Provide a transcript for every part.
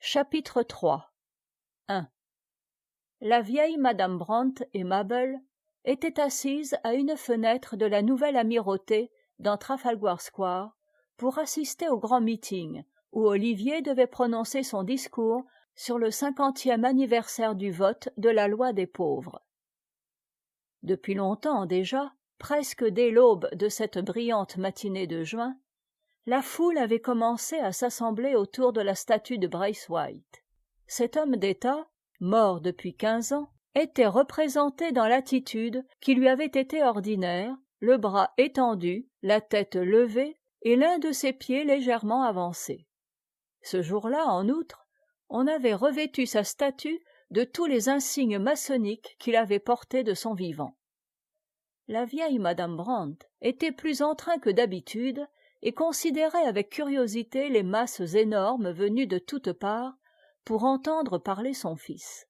Chapitre 3. 1. La vieille madame Brandt et Mabel étaient assises à une fenêtre de la nouvelle amirauté dans Trafalgar Square pour assister au grand meeting où Olivier devait prononcer son discours sur le 50e anniversaire du vote de la loi des pauvres. Depuis longtemps déjà, presque dès l'aube de cette brillante matinée de juin, la foule avait commencé à s'assembler autour de la statue de Braithwaite. Cet homme d'État, mort depuis 15 ans, était représenté dans l'attitude qui lui avait été ordinaire, le bras étendu, la tête levée et l'un de ses pieds légèrement avancé. Ce jour-là, en outre, on avait revêtu sa statue de tous les insignes maçonniques qu'il avait portés de son vivant. La vieille madame Brandt était plus en train que d'habitude et considérait avec curiosité les masses énormes venues de toutes parts pour entendre parler son fils.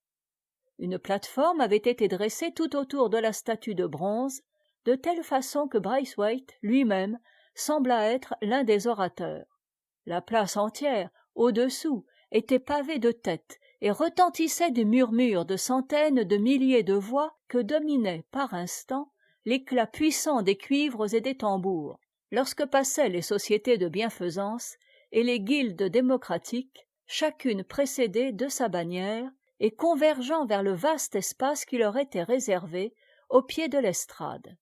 Une plate-forme avait été dressée tout autour de la statue de bronze, de telle façon que Braithwaite lui-même sembla être l'un des orateurs. La place entière, au-dessous, était pavée de têtes et retentissait des murmures de centaines de milliers de voix que dominaient par instants l'éclat puissant des cuivres et des tambours, lorsque passaient les sociétés de bienfaisance et les guildes démocratiques, chacune précédée de sa bannière et convergeant vers le vaste espace qui leur était réservé au pied de l'estrade.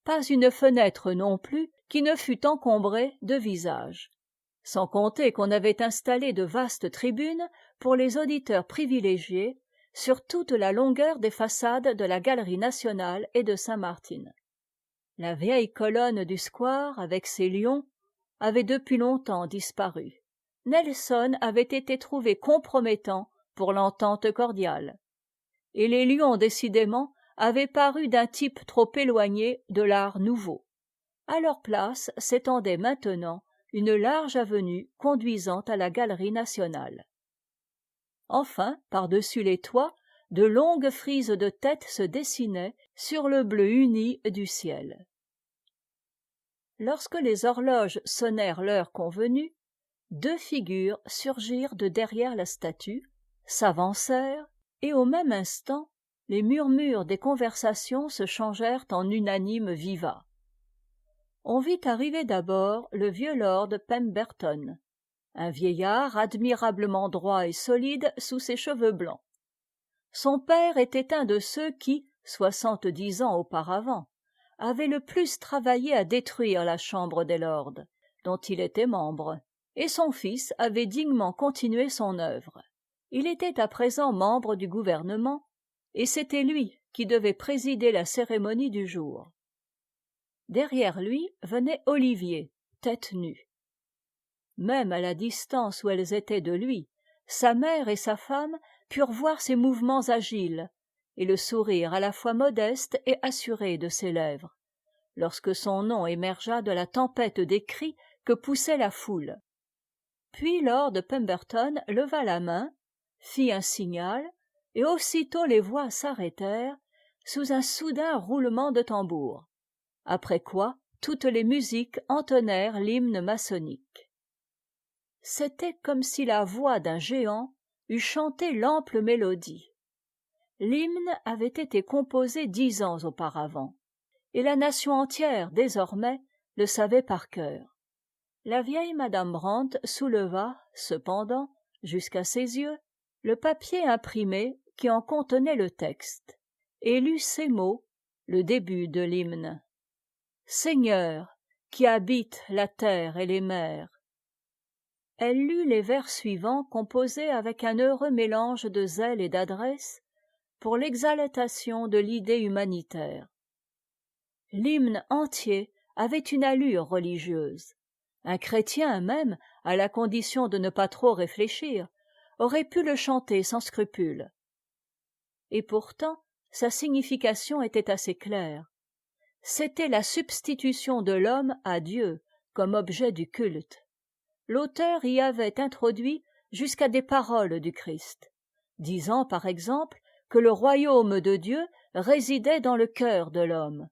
Pas une fenêtre non plus qui ne fût encombrée de visages, sans compter qu'on avait installé de vastes tribunes pour les auditeurs privilégiés sur toute la longueur des façades de la Galerie nationale et de Saint-Martin. La vieille colonne du square, avec ses lions, avait depuis longtemps disparu. Nelson avait été trouvé compromettant pour l'entente cordiale. Et les lions, décidément, avaient paru d'un type trop éloigné de l'art nouveau. À leur place s'étendait maintenant une large avenue conduisant à la Galerie nationale. Enfin, par-dessus les toits, de longues frises de têtes se dessinaient sur le bleu uni du ciel. Lorsque les horloges sonnèrent l'heure convenue, deux figures surgirent de derrière la statue, s'avancèrent, et au même instant, les murmures des conversations se changèrent en unanimes vivats. On vit arriver d'abord le vieux lord Pemberton, un vieillard admirablement droit et solide sous ses cheveux blancs. Son père était un de ceux qui, 70 ans auparavant, avaient le plus travaillé à détruire la Chambre des Lords, dont il était membre, et son fils avait dignement continué son œuvre. Il était à présent membre du gouvernement, et c'était lui qui devait présider la cérémonie du jour. Derrière lui venait Olivier, tête nue. Même à la distance où elles étaient de lui, sa mère et sa femme purent voir ses mouvements agiles et le sourire à la fois modeste et assuré de ses lèvres, lorsque son nom émergea de la tempête des cris que poussait la foule. Puis lord Pemberton leva la main, fit un signal, et aussitôt les voix s'arrêtèrent sous un soudain roulement de tambour, après quoi toutes les musiques entonnèrent l'hymne maçonnique. C'était comme si la voix d'un géant eût chanté l'ample mélodie. L'hymne avait été composé 10 ans auparavant, et la nation entière, désormais, le savait par cœur. La vieille madame Brandt souleva, cependant, jusqu'à ses yeux, le papier imprimé qui en contenait le texte, et lut ces mots, le début de l'hymne. Seigneur, qui habites la terre et les mers. Elle lut les vers suivants composés avec un heureux mélange de zèle et d'adresse pour l'exaltation de l'idée humanitaire. L'hymne entier avait une allure religieuse. Un chrétien même, à la condition de ne pas trop réfléchir, aurait pu le chanter sans scrupule. Et pourtant, sa signification était assez claire. C'était la substitution de l'homme à Dieu comme objet du culte. L'auteur y avait introduit jusqu'à des paroles du Christ, disant par exemple que le royaume de Dieu résidait dans le cœur de l'homme,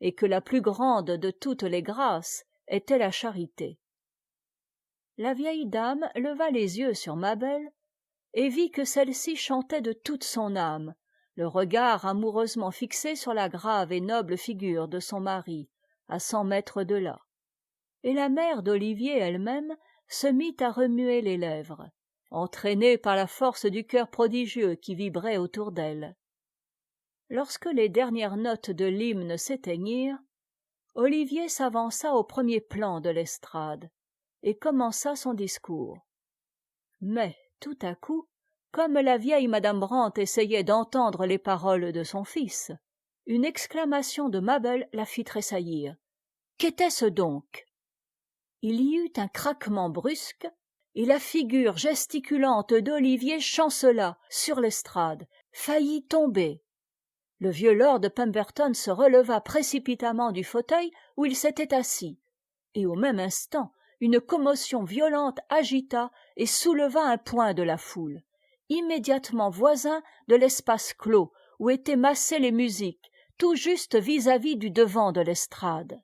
et que la plus grande de toutes les grâces était la charité. La vieille dame leva les yeux sur Mabel, et vit que celle-ci chantait de toute son âme, le regard amoureusement fixé sur la grave et noble figure de son mari, à 100 mètres de là. Et la mère d'Olivier elle-même se mit à remuer les lèvres, entraînée par la force du cœur prodigieux qui vibrait autour d'elle. Lorsque les dernières notes de l'hymne s'éteignirent, Olivier s'avança au premier plan de l'estrade et commença son discours. Mais, tout à coup, comme la vieille madame Brandt essayait d'entendre les paroles de son fils, une exclamation de Mabel la fit tressaillir. Qu'était-ce donc? Il y eut un craquement brusque, et la figure gesticulante d'Olivier chancela sur l'estrade, faillit tomber. Le vieux lord Pemberton se releva précipitamment du fauteuil où il s'était assis, et au même instant une commotion violente agita et souleva un point de la foule, immédiatement voisin de l'espace clos où étaient massées les musiques, tout juste vis-à-vis du devant de l'estrade.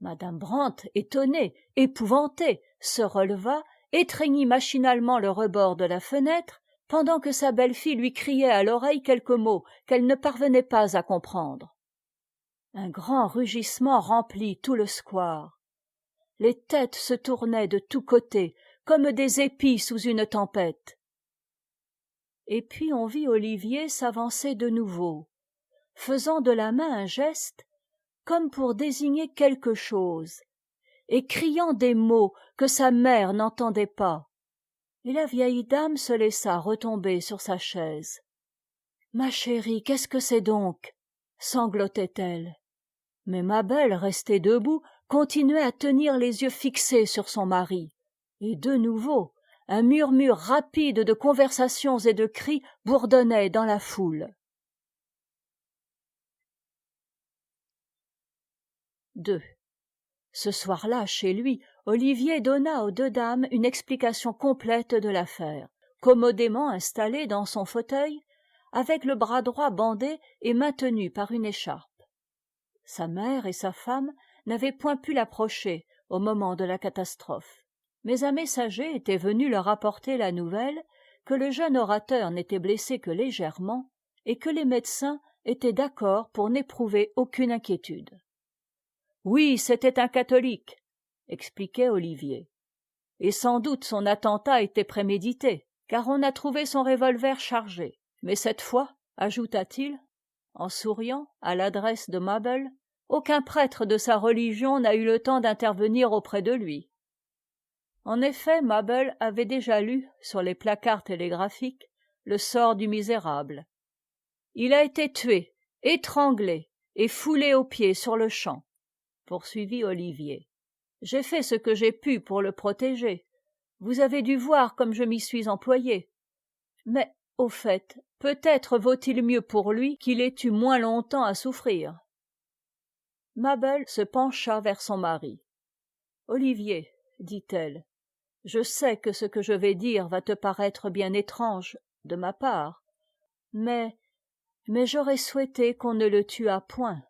Madame Brandt, étonnée, épouvantée, se releva, étreignit machinalement le rebord de la fenêtre, pendant que sa belle-fille lui criait à l'oreille quelques mots qu'elle ne parvenait pas à comprendre. Un grand rugissement remplit tout le square. Les têtes se tournaient de tous côtés, comme des épis sous une tempête. Et puis on vit Olivier s'avancer de nouveau, faisant de la main un geste comme pour désigner quelque chose, et criant des mots que sa mère n'entendait pas. Et la vieille dame se laissa retomber sur sa chaise. « Ma chérie, qu'est-ce que c'est donc ?» sanglotait-elle. Mais ma belle, restée debout, continuait à tenir les yeux fixés sur son mari. Et de nouveau, un murmure rapide de conversations et de cris bourdonnait dans la foule. 2. Ce soir-là, chez lui, Olivier donna aux deux dames une explication complète de l'affaire, commodément installé dans son fauteuil, avec le bras droit bandé et maintenu par une écharpe. Sa mère et sa femme n'avaient point pu l'approcher au moment de la catastrophe, mais un messager était venu leur apporter la nouvelle que le jeune orateur n'était blessé que légèrement et que les médecins étaient d'accord pour n'éprouver aucune inquiétude. Oui, c'était un catholique, expliquait Olivier. Et sans doute son attentat était prémédité, car on a trouvé son revolver chargé. Mais cette fois, ajouta-t-il, en souriant à l'adresse de Mabel, aucun prêtre de sa religion n'a eu le temps d'intervenir auprès de lui. En effet, Mabel avait déjà lu, sur les placards télégraphiques, le sort du misérable. Il a été tué, étranglé et foulé aux pieds sur le champ, poursuivit Olivier. J'ai fait ce que j'ai pu pour le protéger. Vous avez dû voir comme je m'y suis employé. Mais, au fait, peut-être vaut-il mieux pour lui qu'il ait eu moins longtemps à souffrir. Mabel se pencha vers son mari. Olivier, dit-elle, je sais que ce que je vais dire va te paraître bien étrange de ma part, mais j'aurais souhaité qu'on ne le tuât point.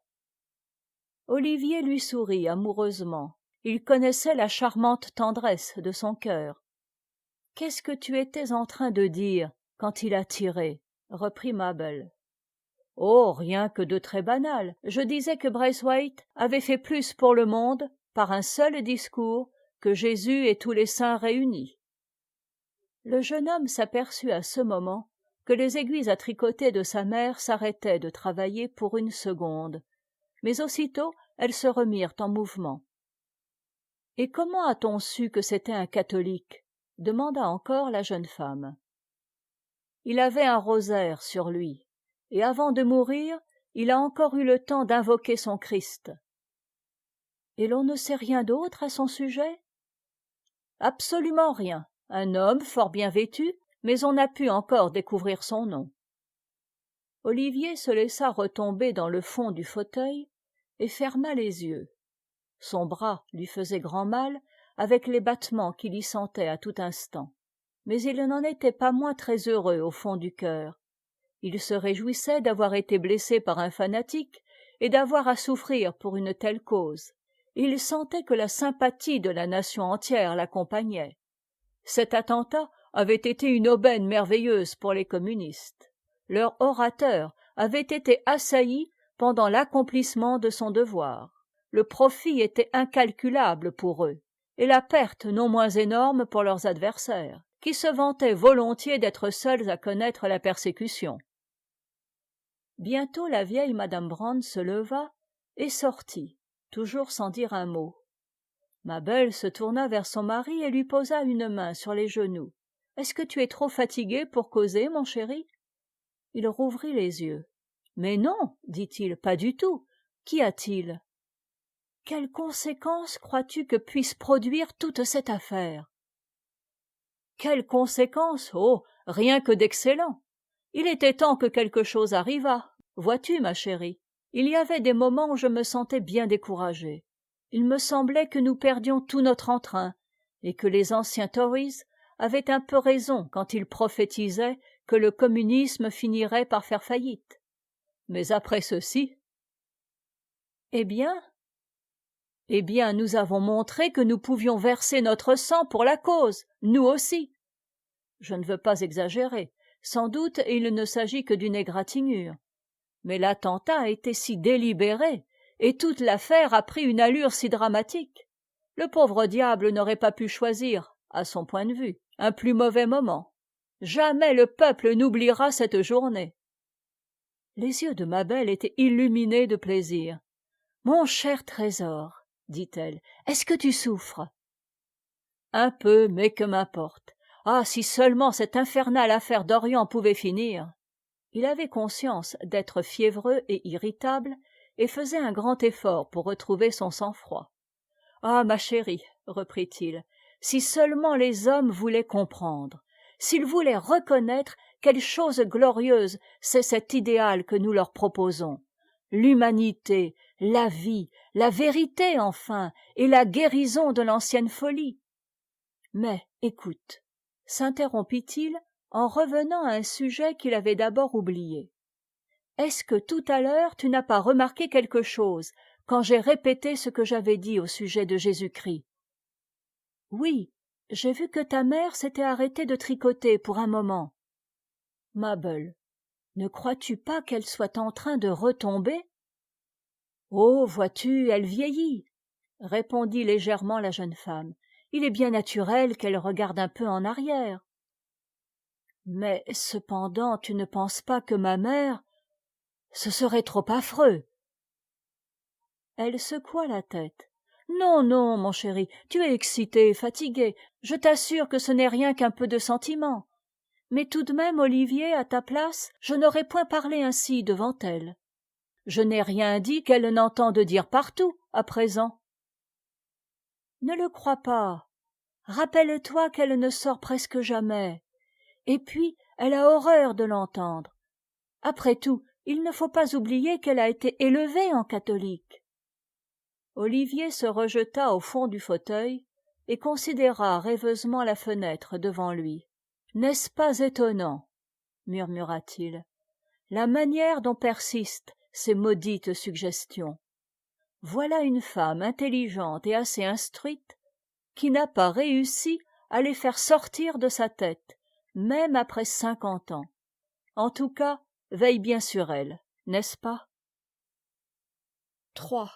Olivier lui sourit amoureusement. Il connaissait la charmante tendresse de son cœur. « Qu'est-ce que tu étais en train de dire quand il a tiré ?» reprit Mabel. « Oh, rien que de très banal. Je disais que Braithwaite avait fait plus pour le monde, par un seul discours, que Jésus et tous les saints réunis. » Le jeune homme s'aperçut à ce moment que les aiguilles à tricoter de sa mère s'arrêtaient de travailler pour une seconde, mais aussitôt elles se remirent en mouvement. « Et comment a-t-on su que c'était un catholique ?» demanda encore la jeune femme. « Il avait un rosaire sur lui, et avant de mourir, il a encore eu le temps d'invoquer son Christ. »« Et l'on ne sait rien d'autre à son sujet ?»« Absolument rien. Un homme fort bien vêtu, mais on n'a pu encore découvrir son nom. » Olivier se laissa retomber dans le fond du fauteuil et ferma les yeux. Son bras lui faisait grand mal avec les battements qu'il y sentait à tout instant. Mais il n'en était pas moins très heureux au fond du cœur. Il se réjouissait d'avoir été blessé par un fanatique et d'avoir à souffrir pour une telle cause. Et il sentait que la sympathie de la nation entière l'accompagnait. Cet attentat avait été une aubaine merveilleuse pour les communistes. Leur orateur avait été assailli pendant l'accomplissement de son devoir. Le profit était incalculable pour eux, et la perte non moins énorme pour leurs adversaires, qui se vantaient volontiers d'être seuls à connaître la persécution. Bientôt la vieille madame Brand se leva et sortit, toujours sans dire un mot. Ma belle se tourna vers son mari et lui posa une main sur les genoux. « Est-ce que tu es trop fatigué pour causer, mon chéri ?» Il rouvrit les yeux. « Mais non, dit-il, pas du tout. Qu'y a-t-il ? Quelles conséquences crois-tu que puisse produire toute cette affaire ? Quelles conséquences ? Oh, rien que d'excellent. Il était temps que quelque chose arrivât. Vois-tu, ma chérie, il y avait des moments où je me sentais bien découragée. Il me semblait que nous perdions tout notre entrain, et que les anciens Tories avaient un peu raison quand ils prophétisaient que le communisme finirait par faire faillite. Mais après ceci... Eh bien, nous avons montré que nous pouvions verser notre sang pour la cause, nous aussi. Je ne veux pas exagérer. Sans doute il ne s'agit que d'une égratignure. Mais l'attentat a été si délibéré, et toute l'affaire a pris une allure si dramatique. Le pauvre diable n'aurait pas pu choisir, à son point de vue, un plus mauvais moment. Jamais le peuple n'oubliera cette journée. Les yeux de ma belle étaient illuminés de plaisir. « Mon cher trésor, dit-elle, est-ce que tu souffres ? » Un peu, mais que m'importe. Ah, si seulement cette infernale affaire d'Orient pouvait finir. Il avait conscience d'être fiévreux et irritable, et faisait un grand effort pour retrouver son sang-froid. « Ah, ma chérie, reprit-il, si seulement les hommes voulaient comprendre, s'ils voulaient reconnaître quelle chose glorieuse c'est cet idéal que nous leur proposons, l'humanité, la vie, la vérité enfin, et la guérison de l'ancienne folie. Mais, écoute, s'interrompit-il en revenant à un sujet qu'il avait d'abord oublié. Est-ce que tout à l'heure tu n'as pas remarqué quelque chose quand j'ai répété ce que j'avais dit au sujet de Jésus-Christ ? Oui, j'ai vu que ta mère s'était arrêtée de tricoter pour un moment. Mabel, ne crois-tu pas qu'elle soit en train de retomber ? Oh, vois-tu, elle vieillit, répondit légèrement la jeune femme. Il est bien naturel qu'elle regarde un peu en arrière. Mais cependant, tu ne penses pas que ma mère... Ce serait trop affreux. Elle secoua la tête. Non, non, mon chéri, tu es excité, fatigué. Je t'assure que ce n'est rien qu'un peu de sentiment. Mais tout de même, Olivier, à ta place, je n'aurais point parlé ainsi devant elle. Je n'ai rien dit qu'elle n'entende dire partout, à présent. Ne le crois pas. Rappelle-toi qu'elle ne sort presque jamais. Et puis, elle a horreur de l'entendre. Après tout, il ne faut pas oublier qu'elle a été élevée en catholique. Olivier se rejeta au fond du fauteuil et considéra rêveusement la fenêtre devant lui. « N'est-ce pas étonnant, murmura-t-il, la manière dont persistent ces maudites suggestions. Voilà une femme intelligente et assez instruite qui n'a pas réussi à les faire sortir de sa tête, même après 50 ans. En tout cas, veille bien sur elle, n'est-ce pas ? » 3.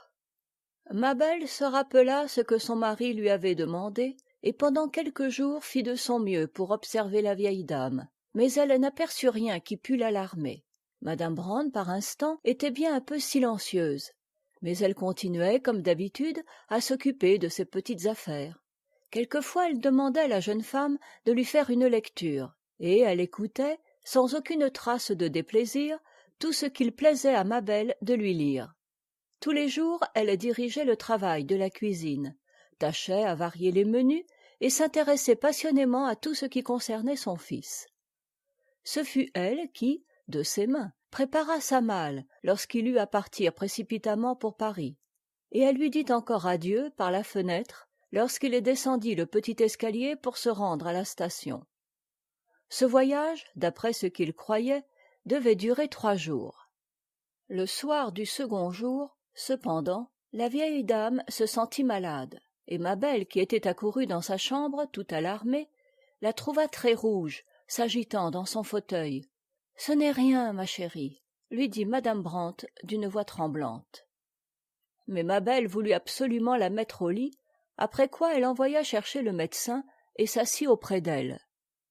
Ma belle se rappela ce que son mari lui avait demandé, et pendant quelques jours fit de son mieux pour observer la vieille dame, mais elle n'aperçut rien qui pût l'alarmer. Madame Brand, par instants, était bien un peu silencieuse, mais elle continuait, comme d'habitude, à s'occuper de ses petites affaires. Quelquefois elle demandait à la jeune femme de lui faire une lecture, et elle écoutait, sans aucune trace de déplaisir, tout ce qu'il plaisait à ma belle de lui lire. Tous les jours, elle dirigeait le travail de la cuisine, tâchait à varier les menus et s'intéressait passionnément à tout ce qui concernait son fils. Ce fut elle qui, de ses mains, prépara sa malle lorsqu'il eut à partir précipitamment pour Paris, et elle lui dit encore adieu par la fenêtre lorsqu'il descendit le petit escalier pour se rendre à la station. Ce voyage, d'après ce qu'il croyait, devait durer 3 jours. Le soir du second jour, cependant, la vieille dame se sentit malade, et ma belle, qui était accourue dans sa chambre tout alarmée, la trouva très rouge, s'agitant dans son fauteuil. « Ce n'est rien, ma chérie, » lui dit madame Brandt d'une voix tremblante. Mais ma belle voulut absolument la mettre au lit, après quoi elle envoya chercher le médecin et s'assit auprès d'elle.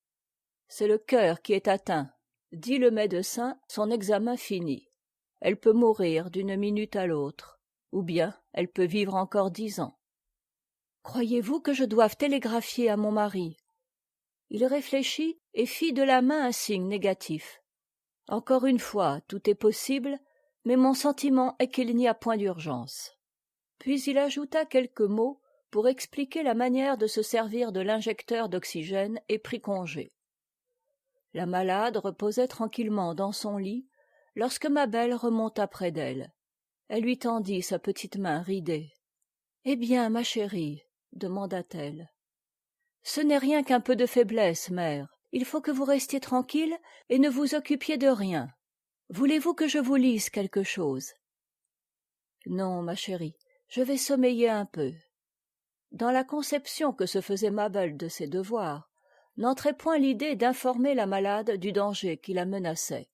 « C'est le cœur qui est atteint, » dit le médecin, son examen fini. « Elle peut mourir d'une minute à l'autre, ou bien elle peut vivre encore 10 ans. » « Croyez-vous que je doive télégraphier à mon mari ?» Il réfléchit et fit de la main un signe négatif. « Encore une fois, tout est possible, mais mon sentiment est qu'il n'y a point d'urgence. » Puis il ajouta quelques mots pour expliquer la manière de se servir de l'injecteur d'oxygène et prit congé. La malade reposait tranquillement dans son lit lorsque ma belle remonta près d'elle. Elle lui tendit sa petite main ridée. « Eh bien, ma chérie, demanda-t-elle. « Ce n'est rien qu'un peu de faiblesse, mère. Il faut que vous restiez tranquille et ne vous occupiez de rien. Voulez-vous que je vous lise quelque chose ?»« Non, ma chérie, je vais sommeiller un peu. » Dans la conception que se faisait Mabel de ses devoirs, n'entrait point l'idée d'informer la malade du danger qui la menaçait,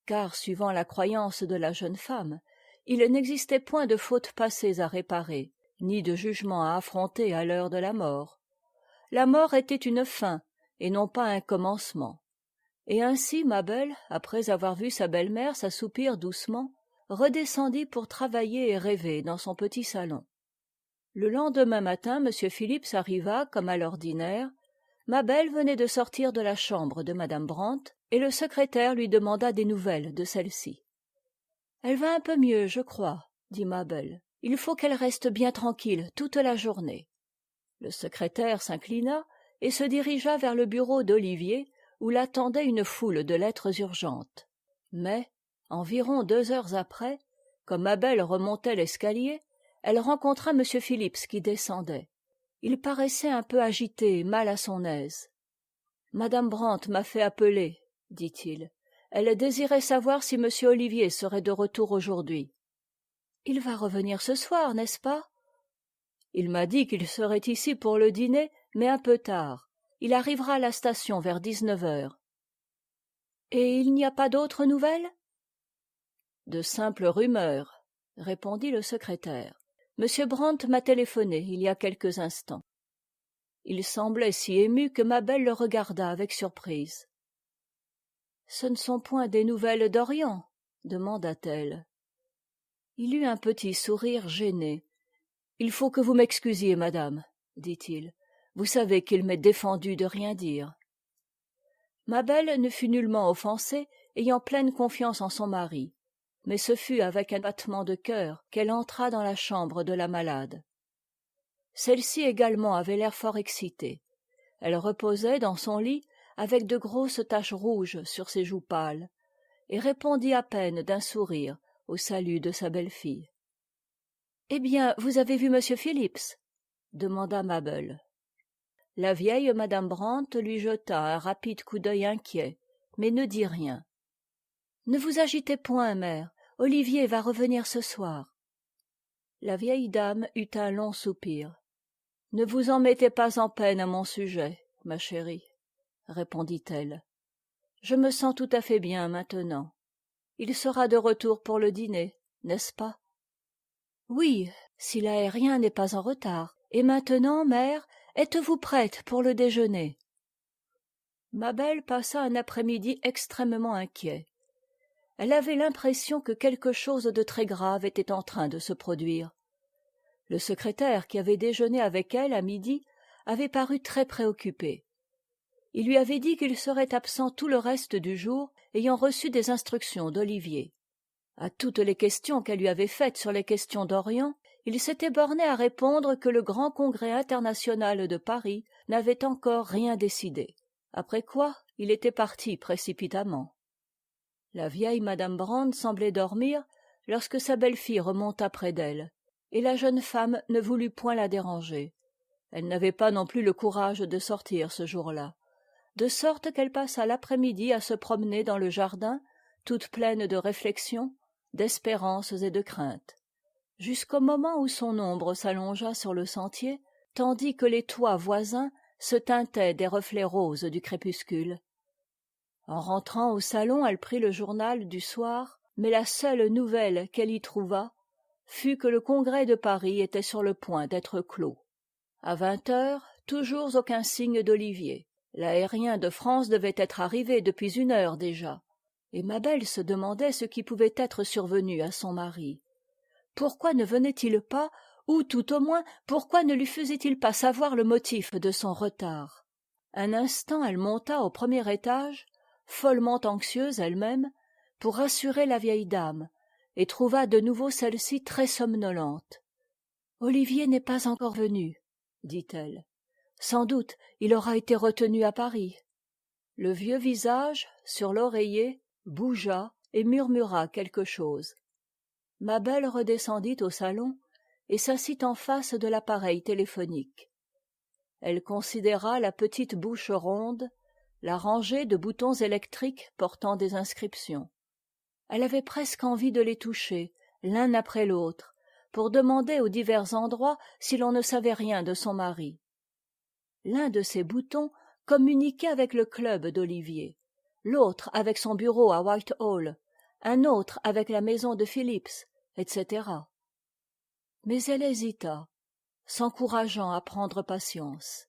car, suivant la croyance de la jeune femme, il n'existait point de fautes passées à réparer, ni de jugement à affronter à l'heure de la mort. La mort était une fin, et non pas un commencement. Et ainsi Mabel, après avoir vu sa belle-mère s'assoupir doucement, redescendit pour travailler et rêver dans son petit salon. Le lendemain matin, M. Phillips arriva, comme à l'ordinaire. Mabel venait de sortir de la chambre de Mme Brandt, et le secrétaire lui demanda des nouvelles de celle-ci. « Elle va un peu mieux, je crois, » dit Mabel. « Il faut qu'elle reste bien tranquille toute la journée. » Le secrétaire s'inclina et se dirigea vers le bureau d'Olivier, où l'attendait une foule de lettres urgentes. Mais, environ 2 heures après, comme Mabel remontait l'escalier, elle rencontra M. Phillips qui descendait. Il paraissait un peu agité et mal à son aise. « Madame Brandt m'a fait appeler, » dit-il. « Elle désirait savoir si M. Olivier serait de retour aujourd'hui. »« Il va revenir ce soir, n'est-ce pas ?»« Il m'a dit qu'il serait ici pour le dîner, mais un peu tard. Il arrivera à la station vers 19 heures. »« Et il n'y a pas d'autres nouvelles ?»« De simples rumeurs, » répondit le secrétaire. « M. Brandt m'a téléphoné il y a quelques instants. » Il semblait si ému que Mabel le regarda avec surprise. « Ce ne sont point des nouvelles d'Orient ?» demanda-t-elle. Il eut un petit sourire gêné. « Il faut que vous m'excusiez, madame, » dit-il. « Vous savez qu'il m'est défendu de rien dire. » Mabel ne fut nullement offensée, ayant pleine confiance en son mari, mais ce fut avec un battement de cœur qu'elle entra dans la chambre de la malade. Celle-ci également avait l'air fort excitée. Elle reposait dans son lit avec de grosses taches rouges sur ses joues pâles, et répondit à peine d'un sourire au salut de sa belle-fille. « Eh bien, vous avez vu M. Phillips ?» demanda Mabel. La vieille madame Brandt lui jeta un rapide coup d'œil inquiet, mais ne dit rien. « Ne vous agitez point, mère, Olivier va revenir ce soir. » La vieille dame eut un long soupir. « Ne vous en mettez pas en peine à mon sujet, ma chérie, » répondit-elle. « Je me sens tout à fait bien maintenant. Il sera de retour pour le dîner, n'est-ce pas ? » « Oui, si l'aérien n'est pas en retard. Et maintenant, mère, êtes-vous prête pour le déjeuner ?» Mabel passa un après-midi extrêmement inquiet. Elle avait l'impression que quelque chose de très grave était en train de se produire. Le secrétaire qui avait déjeuné avec elle à midi avait paru très préoccupé. Il lui avait dit qu'il serait absent tout le reste du jour, ayant reçu des instructions d'Olivier. À toutes les questions qu'elle lui avait faites sur les questions d'Orient, il s'était borné à répondre que le grand congrès international de Paris n'avait encore rien décidé. Après quoi, il était parti précipitamment. La vieille madame Brandt semblait dormir lorsque sa belle-fille remonta près d'elle, et la jeune femme ne voulut point la déranger. Elle n'avait pas non plus le courage de sortir ce jour-là, de sorte qu'elle passa l'après-midi à se promener dans le jardin, toute pleine de réflexions, d'espérances et de craintes, jusqu'au moment où son ombre s'allongea sur le sentier, tandis que les toits voisins se teintaient des reflets roses du crépuscule. En rentrant au salon, elle prit le journal du soir, mais la seule nouvelle qu'elle y trouva fut que le congrès de Paris était sur le point d'être clos. À 20 heures, toujours aucun signe d'Olivier. L'aérien de France devait être arrivé depuis 1 heure déjà, et ma belle se demandait ce qui pouvait être survenu à son mari. Pourquoi ne venait-il pas, ou tout au moins pourquoi ne lui faisait-il pas savoir le motif de son retard? Un instant elle monta au premier étage, follement anxieuse elle-même, pour rassurer la vieille dame, et trouva de nouveau celle-ci très somnolente. Olivier n'est pas encore venu, dit-elle. Sans doute il aura été retenu à Paris. Le vieux visage, sur l'oreiller, bougea et murmura quelque chose. Ma belle redescendit au salon et s'assit en face de l'appareil téléphonique. Elle considéra la petite bouche ronde, la rangée de boutons électriques portant des inscriptions. Elle avait presque envie de les toucher, l'un après l'autre, pour demander aux divers endroits si l'on ne savait rien de son mari. L'un de ces boutons communiquait avec le club d'Olivier, l'autre avec son bureau à Whitehall, un autre avec la maison de Phillips, etc. Mais elle hésita, s'encourageant à prendre patience.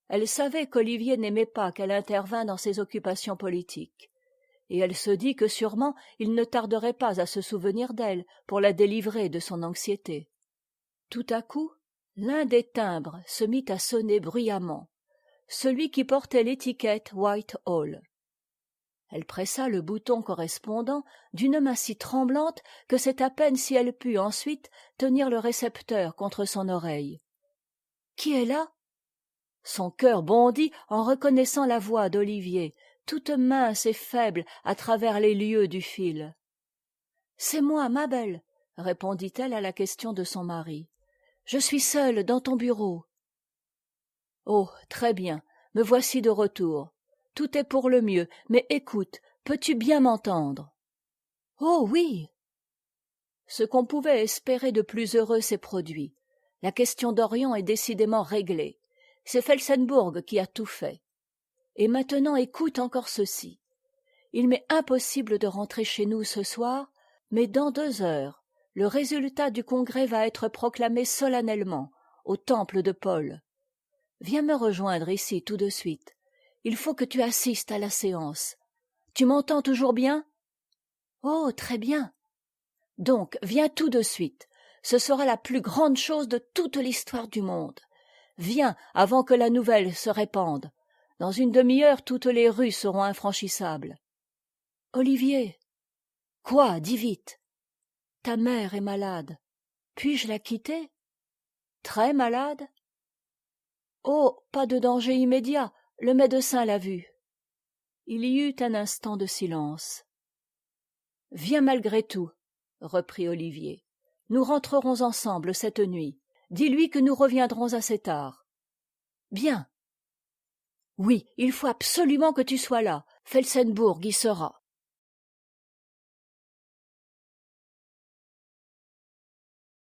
Elle savait qu'Olivier n'aimait pas qu'elle intervînt dans ses occupations politiques, et elle se dit que sûrement il ne tarderait pas à se souvenir d'elle pour la délivrer de son anxiété. Tout à coup, l'un des timbres se mit à sonner bruyamment, celui qui portait l'étiquette Whitehall. Elle pressa le bouton correspondant d'une main si tremblante que c'est à peine si elle put ensuite tenir le récepteur contre son oreille. « Qui est là ?» Son cœur bondit en reconnaissant la voix d'Olivier, toute mince et faible à travers les lieues du fil. « C'est moi, ma belle, » répondit-elle à la question de son mari. « Je suis seule dans ton bureau. »« Oh, très bien, me voici de retour. Tout est pour le mieux, mais écoute, peux-tu bien m'entendre ?»« Oh oui !» Ce qu'on pouvait espérer de plus heureux s'est produit. La question d'Orient est décidément réglée. C'est Felsenbourg qui a tout fait. Et maintenant écoute encore ceci. Il m'est impossible de rentrer chez nous ce soir, mais dans 2 heures, le résultat du congrès va être proclamé solennellement au temple de Paul. Viens me rejoindre ici tout de suite. Il faut que tu assistes à la séance. Tu m'entends toujours bien ? Oh, très bien. Donc, viens tout de suite. Ce sera la plus grande chose de toute l'histoire du monde. Viens avant que la nouvelle se répande. Dans une demi-heure, toutes les rues seront infranchissables. Olivier. Quoi, dis vite. Ta mère est malade. Puis-je la quitter? Très malade? Oh, pas de danger immédiat. Le médecin l'a vue. Il y eut un instant de silence. Viens malgré tout, reprit Olivier. Nous rentrerons ensemble cette nuit. Dis-lui que nous reviendrons assez tard. Bien. Oui, il faut absolument que tu sois là. Felsenbourg y sera.